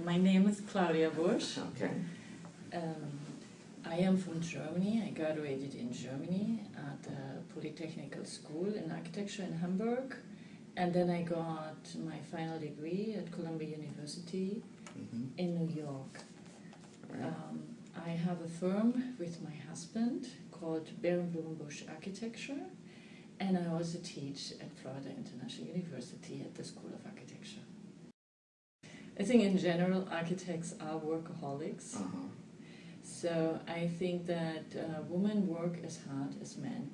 My name is Claudia Busch. Okay. I am from Germany. I graduated in Germany at the Polytechnical School in Architecture in Hamburg. And then I got my final degree at Columbia University in New York. Right. I have a firm with my husband called Busch Architecture. And I also teach at Florida International University at the School of Architecture. I think in general architects are workaholics. So I think that women work as hard as men,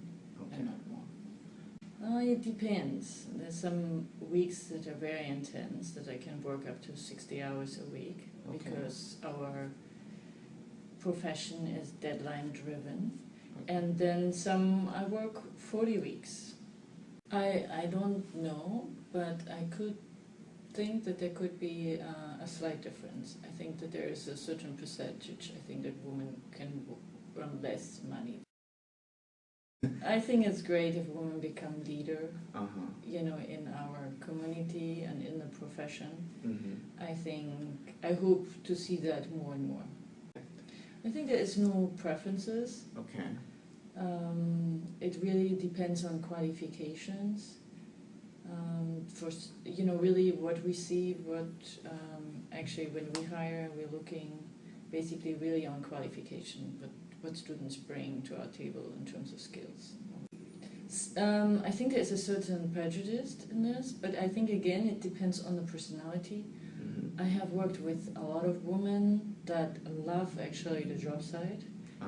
and not more. It depends. There's some weeks that are very intense that I can work up to 60 hours a week because our profession is deadline driven. And then some I work 40 weeks. I don't know, but I could think that there could be a slight difference. I think that there is a certain percentage. I think that women can earn less money. I think it's great if women become leader, in our community and in the profession. I hope to see that more and more. I think there is no preferences. Okay. It really depends on qualifications. Really what we see, actually when we hire, we're looking basically really on qualification, what students bring to our table in terms of skills. I think there's a certain prejudice in this, but I think again it depends on the personality. I have worked with a lot of women that love actually the job site,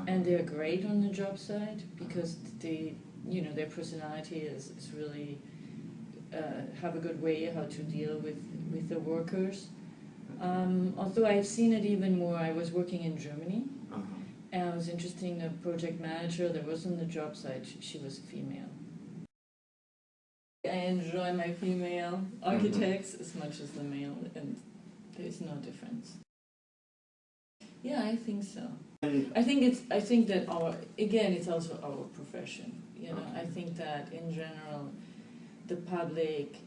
and they're great on the job site because their personality is really have a good way how to deal with the workers. Although I've seen it even more, I was working in Germany, and it was interesting, the project manager that was on the job site, she was a female. I enjoy my female architects as much as the male, and there's no difference. Yeah, I think so. I think that it's also our profession. I think that in general, the public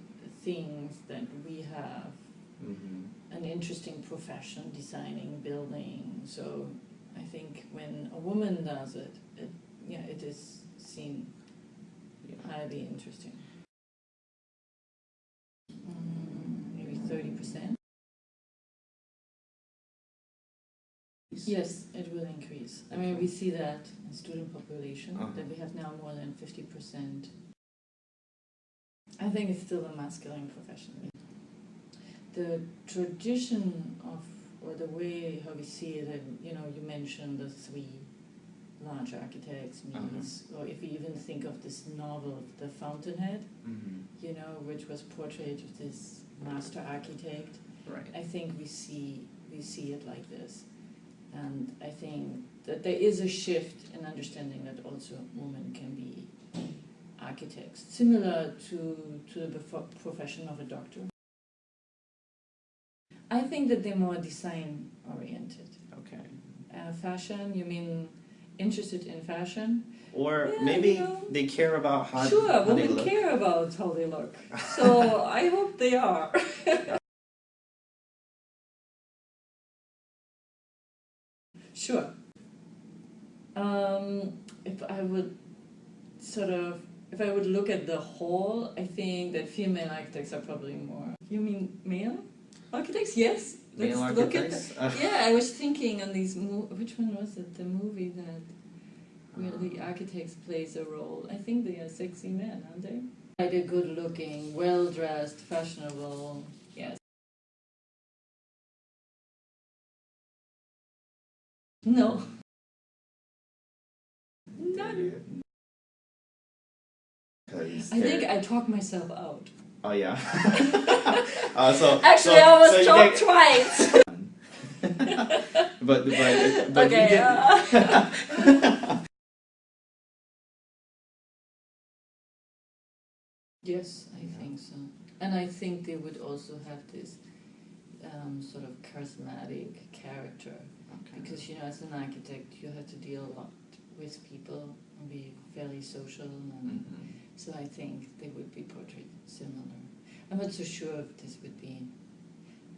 thinks that we have an interesting profession, designing, building. So I think when a woman does it, it is seen highly interesting. Maybe 30%. Yes, it will increase. I mean, we see that in student population, that we have now more than 50%. I think it's still a masculine profession. The tradition or the way how we see it, you mentioned the three large architects, or if you even think of this novel, The Fountainhead, which was portrayed of this master architect. Right. I think we see it like this. And I think that there is a shift in understanding that also women can be architects, similar to the profession of a doctor. I think that they're more design oriented. Okay. Fashion, you mean interested in fashion? Or maybe they care about how they look. Women care about how they look. So I hope they are. Sure. If I would look at the whole, I think that female architects are probably more. You mean male architects? Yes. Male architects? I was thinking on these which one was it? The movie that where the architects plays a role. I think they are sexy men, aren't they? They're good looking, well dressed, fashionable. Yes. No. None. I think I talk myself out. Oh yeah. Actually, I was talked twice. but okay. You did. Yes, I think so. And I think they would also have this sort of charismatic character. Because, as an architect, you have to deal a lot with people and be fairly social. And so I think they would be portrayed similar. I'm not so sure if this would be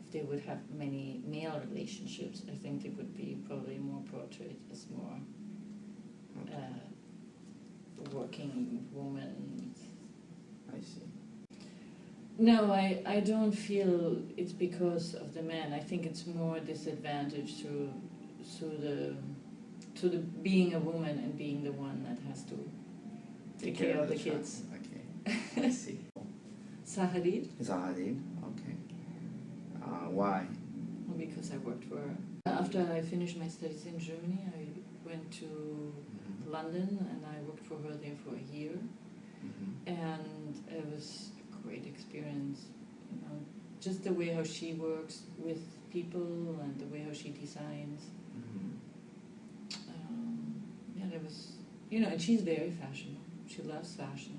if they would have many male relationships, I think they would be probably more portrayed as more working woman. I see. No, I don't feel it's because of the men. I think it's more disadvantage to the being a woman and being the one that has to take care of the kids. Okay, I see. Sahadid? Zahadid, okay. Why? Well, because I worked for her. After I finished my studies in Germany, I went to London and I worked for her there for a year. And it was a great experience. You know, just the way how she works with people and the way how she designs. Yeah, there was, you know, and she's very fashionable. She loves fashion.